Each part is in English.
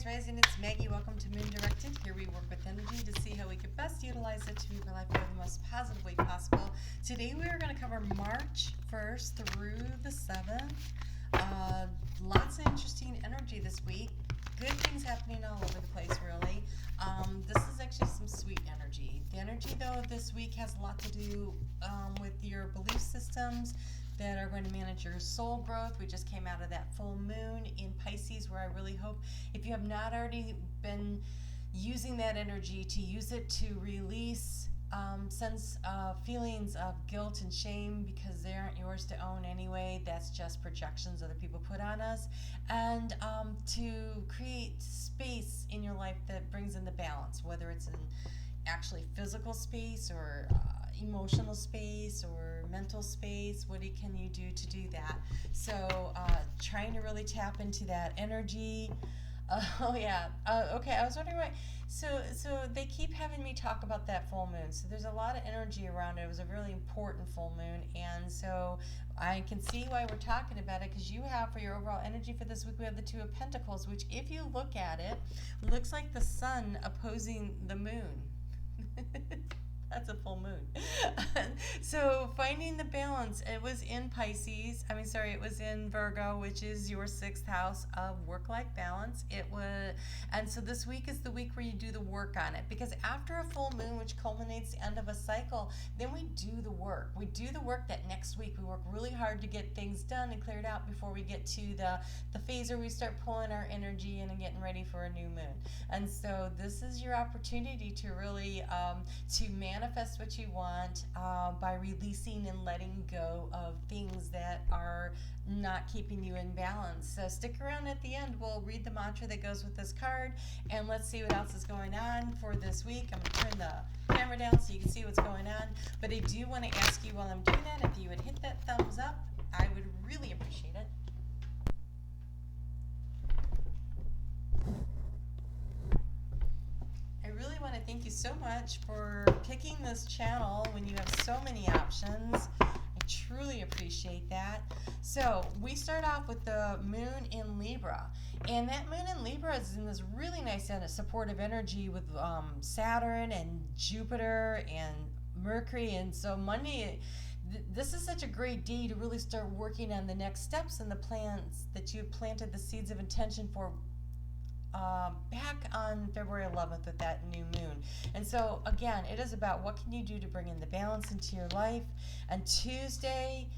Aries rising, it's Maggie. Welcome to Moon Directed. Here we work with energy to see how we can best utilize it to move our life forward the most positive way possible. Today we are going to cover March 1st through the 7th. Lots of interesting energy this week. Good things happening all over the place, really. This is actually some sweet energy. The energy, though, this week has a lot to do with your belief systems that are going to manage your soul growth. We just came out of that full moon in Pisces, where I really hope, if you have not already been using that energy, to use it to release feelings of guilt and shame, because they aren't yours to own anyway. That's just projections other people put on us. And to create space in your life that brings in the balance, whether it's in actually physical space or emotional space or mental space. What can you do to do that? So trying to really tap into that energy. Okay, I was wondering why. So they keep having me talk about that full moon. So there's a lot of energy around it. It was a really important full moon, and so I can see why we're talking about it, because you have, for your overall energy for this week, we have the Two of Pentacles, which, if you look at it, looks like the sun opposing the moon. That's a full moon. So finding the balance, it was in Pisces. It was in Virgo, which is your 6th house of work-life balance. And so this week is the week where you do the work on it, because after a full moon, which culminates the end of a cycle, then we do the work. We do the work that next week. We work really hard to get things done and cleared out before we get to the phase where we start pulling our energy in and getting ready for a new moon. And so this is your opportunity to really to manifest what you want by releasing and letting go of things that are not keeping you in balance. So stick around at the end. We'll read the mantra that goes with this card, and let's see what else is going on for this week. I'm going to turn the camera down so you can see what's going on, but I do want to ask you while I'm doing that, if you would hit that thumbs up, I would really appreciate it. I thank you so much for picking this channel when you have so many options. I truly appreciate that. So we start off with the moon in Libra, and that moon in Libra is in this really nice and supportive energy with Saturn and Jupiter and Mercury. And so Monday, this is such a great day to really start working on the next steps and the plans that you planted the seeds of intention for back on February 11th with that new moon. And so again, it is about what can you do to bring in the balance into your life. And Tuesday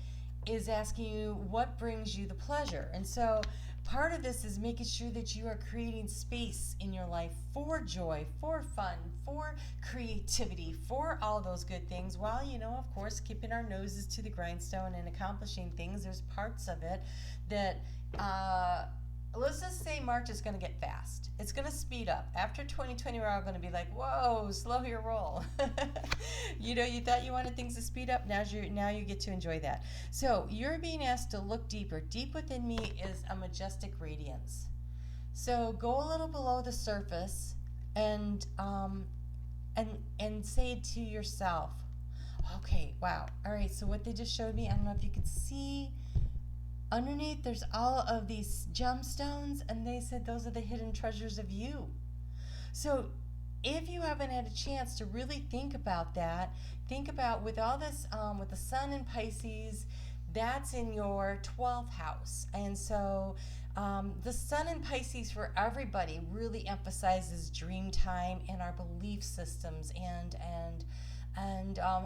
is asking you what brings you the pleasure. And so part of this is making sure that you are creating space in your life for joy, for fun, for creativity, for all those good things, while, of course, keeping our noses to the grindstone and accomplishing things. There's parts of it that let's just say March is going to get fast. It's going to speed up. After 2020, we're all going to be like, whoa, slow your roll. You thought you wanted things to speed up. Now you get to enjoy that. So you're being asked to look deeper. Deep within me is a majestic radiance. So go a little below the surface and say to yourself, okay, wow. All right, so what they just showed me, I don't know if you could see, underneath there's all of these gemstones, and they said those are the hidden treasures of you. So if you haven't had a chance to really think about that, think about with all this, with the sun in Pisces, that's in your 12th house. And so the sun in Pisces for everybody really emphasizes dream time and our belief systems and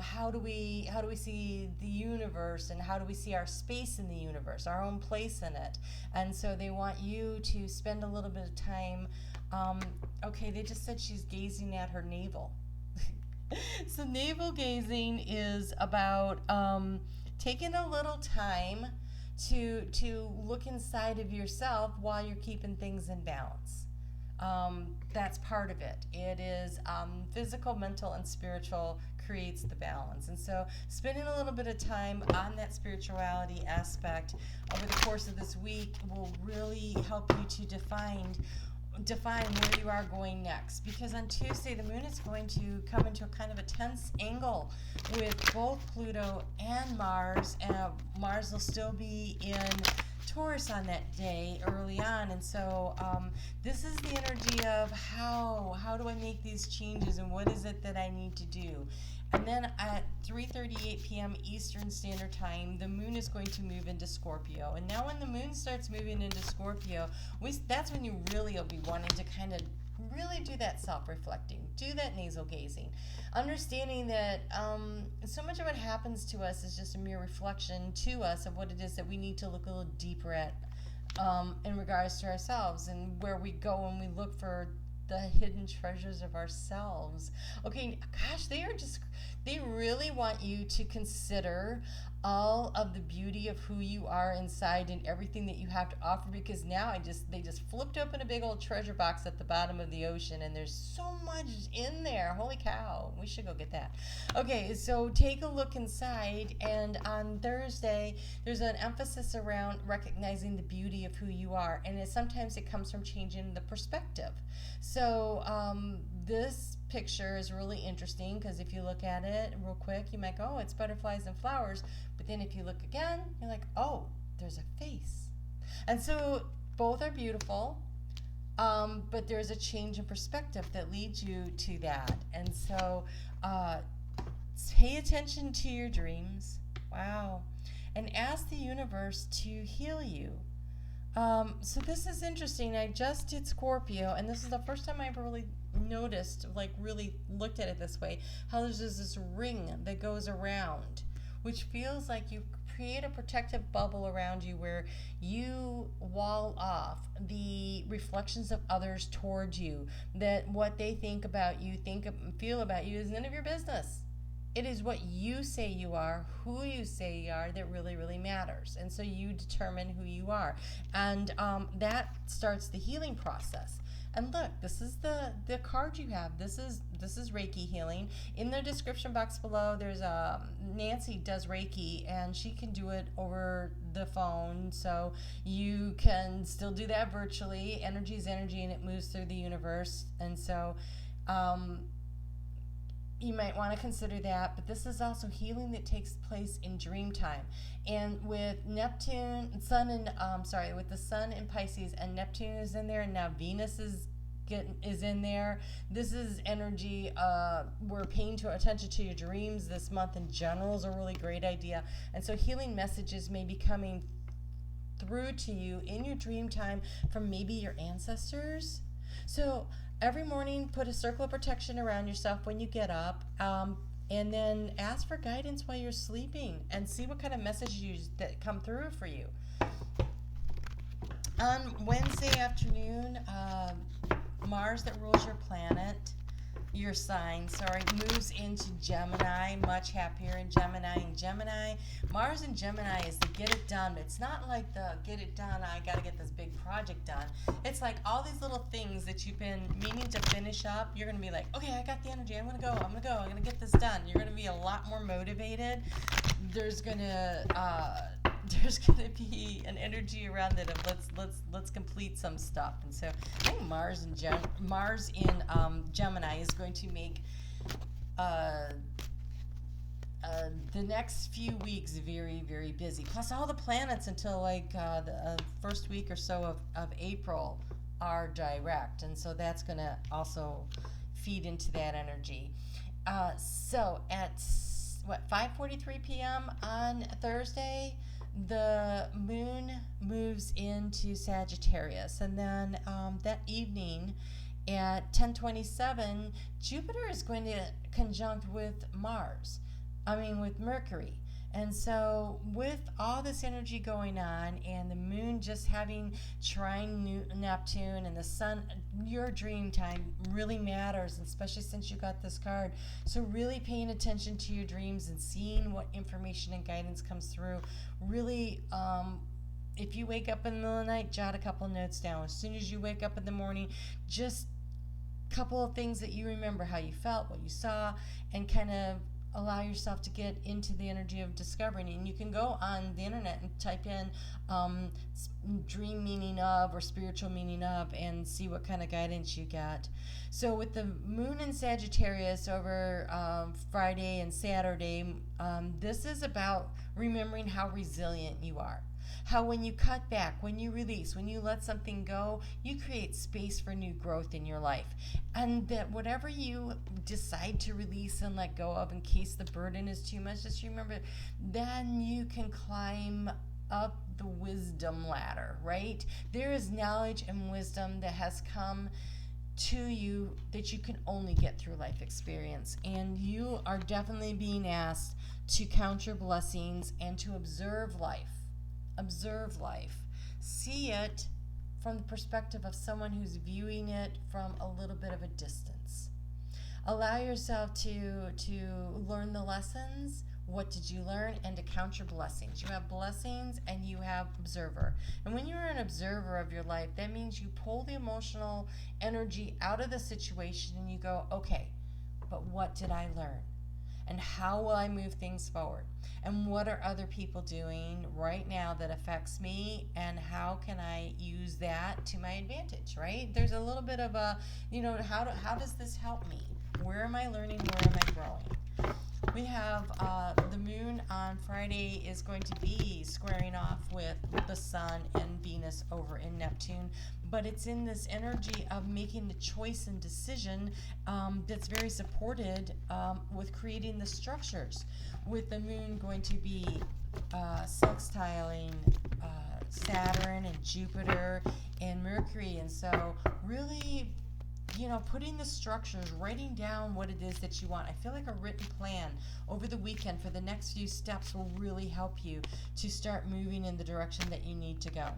how do we see the universe, and how do we see our space in the universe, our own place in it. And so they want you to spend a little bit of time. Okay, they just said she's gazing at her navel. So navel gazing is about taking a little time to look inside of yourself while you're keeping things in balance. That's part of it. It is physical, mental, and spiritual creates the balance. And so spending a little bit of time on that spirituality aspect over the course of this week will really help you to define where you are going next. Because on Tuesday, the moon is going to come into a kind of a tense angle with both Pluto and Mars. And Mars will still be in Taurus on that day early on, and so this is the energy of how do I make these changes, and what is it that I need to do. And then at 3:38 p.m. Eastern Standard Time, the moon is going to move into Scorpio. And now when the moon starts moving into Scorpio, that's when you really will be wanting to kind of really do that self-reflecting, do that nasal gazing, understanding that so much of what happens to us is just a mere reflection to us of what it is that we need to look a little deeper at in regards to ourselves, and where we go when we look for the hidden treasures of ourselves. Okay, gosh, they really want you to consider all of the beauty of who you are inside and everything that you have to offer, because now they just flipped open a big old treasure box at the bottom of the ocean, and there's so much in there. Holy cow, we should go get that. Okay, so take a look inside, and on Thursday there's an emphasis around recognizing the beauty of who you are, and sometimes it comes from changing the perspective. So this picture is really interesting, because if you look at it real quick, you might go, oh, it's butterflies and flowers. But then if you look again, you're like, oh, there's a face. And so both are beautiful, but there's a change in perspective that leads you to that. And so pay attention to your dreams. Wow. And ask the universe to heal you. So this is interesting. I just did Scorpio, and this is the first time I ever really noticed, like really looked at it this way, how there's this ring that goes around, which feels like you create a protective bubble around you where you wall off the reflections of others towards you, that what they think about you, feel about you is none of your business. It is what you say you are, who you say you are, that really, really matters. And so you determine who you are. And that starts the healing process. And look, this is the card you have. This is Reiki healing. In the description box below, there's Nancy does Reiki, and she can do it over the phone. So you can still do that virtually. Energy is energy, and it moves through the universe. And so you might want to consider that, but this is also healing that takes place in dream time. And with Neptune, with the Sun in Pisces, and Neptune is in there, and now Venus is in there. This is energy. We're paying attention to your dreams this month in general is a really great idea. And so healing messages may be coming through to you in your dream time from maybe your ancestors. So every morning, put a circle of protection around yourself when you get up, and then ask for guidance while you're sleeping, and see what kind of messages that come through for you. On Wednesday afternoon, Mars, that rules your sign, moves into Gemini, much happier in Gemini. And Gemini, Mars in Gemini is the get it done. It's not like the get it done, I got to get this big project done. It's like all these little things that you've been meaning to finish up. You're going to be like, okay, I got the energy. I'm going to get this done. You're going to be a lot more motivated. There's going to be an energy around it of let's complete some stuff. And so I think Mars in Gemini is going to make the next few weeks very, very busy. Plus all the planets until the first week or so of April are direct, and so that's going to also feed into that energy. So at 5:43 p.m. on Thursday, the moon moves into Sagittarius, and then that evening at 10:27, Jupiter is going to conjunct with Mercury. And so with all this energy going on, and the moon just having trine Neptune, and the sun, your dream time really matters, especially since you got this card. So really paying attention to your dreams and seeing what information and guidance comes through. Really, if you wake up in the middle of the night, jot a couple notes down. As soon as you wake up in the morning, just a couple of things that you remember, how you felt, what you saw, and kind of allow yourself to get into the energy of discovering. And you can go on the internet and type in dream meaning of or spiritual meaning of, and see what kind of guidance you get. So with the moon in Sagittarius over Friday and Saturday, this is about remembering how resilient you are. How when you cut back, when you release, when you let something go, you create space for new growth in your life. And that whatever you decide to release and let go of, in case the burden is too much, just remember, then you can climb up the wisdom ladder, right? There is knowledge and wisdom that has come to you that you can only get through life experience. And you are definitely being asked to count your blessings and to observe life. Observe life. See it from the perspective of someone who's viewing it from a little bit of a distance. Allow yourself to learn the lessons. What did you learn? And to count your blessings. You have blessings and you have observer. And when you're an observer of your life, that means you pull the emotional energy out of the situation and you go, okay, but what did I learn? And how will I move things forward? And what are other people doing right now that affects me? And how can I use that to my advantage, right? There's a little bit of a, how does this help me? Where am I learning? Where am I growing? We have the moon on Friday is going to be squaring off with the sun and Venus over in Neptune, but it's in this energy of making the choice and decision that's very supported with creating the structures, with the moon going to be sextiling Saturn and Jupiter and Mercury. And so really, putting the structures, writing down what it is that you want. I feel like a written plan over the weekend for the next few steps will really help you to start moving in the direction that you need to go.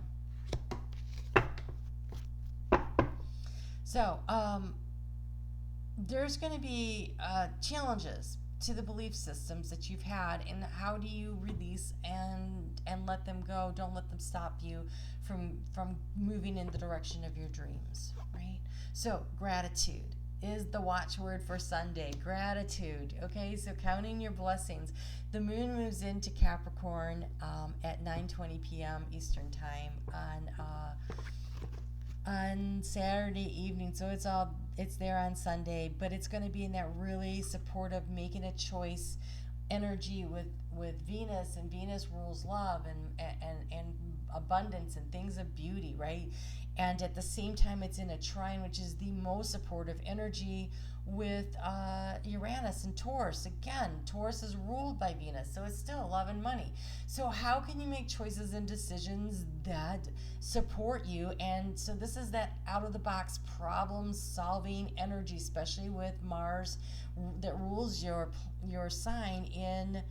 So, there's going to be challenges to the belief systems that you've had, and how do you release and let them go? Don't let them stop you from moving in the direction of your dreams, right? So gratitude is the watchword for Sunday. Gratitude. Okay, so counting your blessings. The moon moves into Capricorn at 9:20 p.m. Eastern time on Saturday evening. So it's there on Sunday, but it's going to be in that really supportive, making a choice energy with Venus, and Venus rules love and abundance and things of beauty, right? And at the same time, it's in a trine, which is the most supportive energy, with Uranus and Taurus. Again, Taurus is ruled by Venus, so it's still love and money. So how can you make choices and decisions that support you? And so this is that out-of-the-box problem-solving energy, especially with Mars that rules your sign in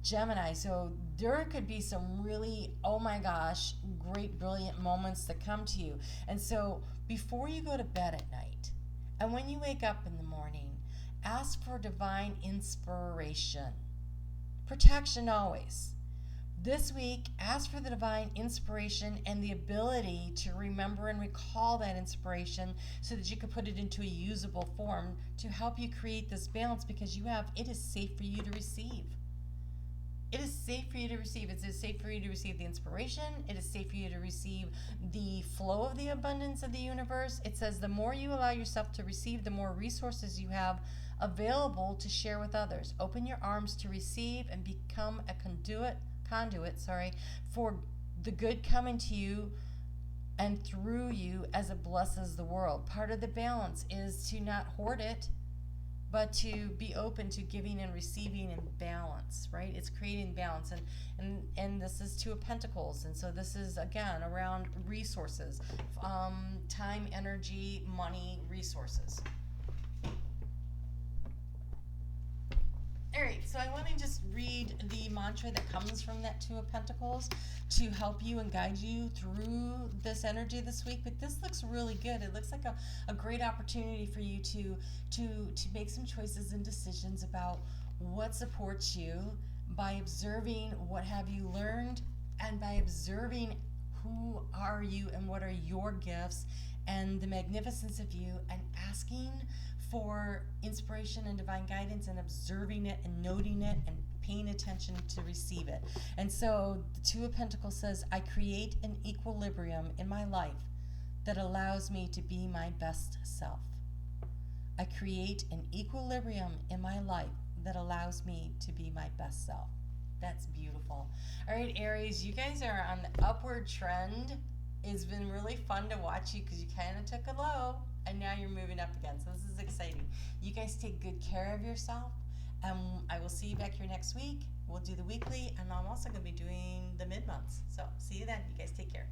Gemini. So there could be some really, oh my gosh, great, brilliant moments that come to you. And so before you go to bed at night, and when you wake up in the morning, ask for divine inspiration. Protection always. This week, ask for the divine inspiration and the ability to remember and recall that inspiration so that you can put it into a usable form to help you create this balance, because it is safe for you to receive. It is safe for you to receive. It is safe for you to receive the inspiration. It is safe for you to receive the flow of the abundance of the universe. It says the more you allow yourself to receive, the more resources you have available to share with others. Open your arms to receive and become a conduit, for the good coming to you and through you as it blesses the world. Part of the balance is to not hoard it, but to be open to giving and receiving in balance, right? It's creating balance. And this is Two of Pentacles. And so this is, again, around resources, time, energy, money, resources. All right, so I want to just read the mantra that comes from that Two of Pentacles to help you and guide you through this energy this week. But this looks really good. It looks like a great opportunity for you to make some choices and decisions about what supports you by observing what have you learned, and by observing who are you and what are your gifts and the magnificence of you, and asking for inspiration and divine guidance, and observing it and noting it and paying attention to receive it. And so the Two of Pentacles says, I create an equilibrium in my life that allows me to be my best self. I create an equilibrium in my life that allows me to be my best self. That's beautiful. All right, Aries, you guys are on the upward trend. It's been really fun to watch you because you kind of took a low and now you're moving up again. So this is exciting. You guys take good care of yourself. I will see you back here next week. We'll do the weekly, and I'm also going to be doing the mid-months. So see you then. You guys take care.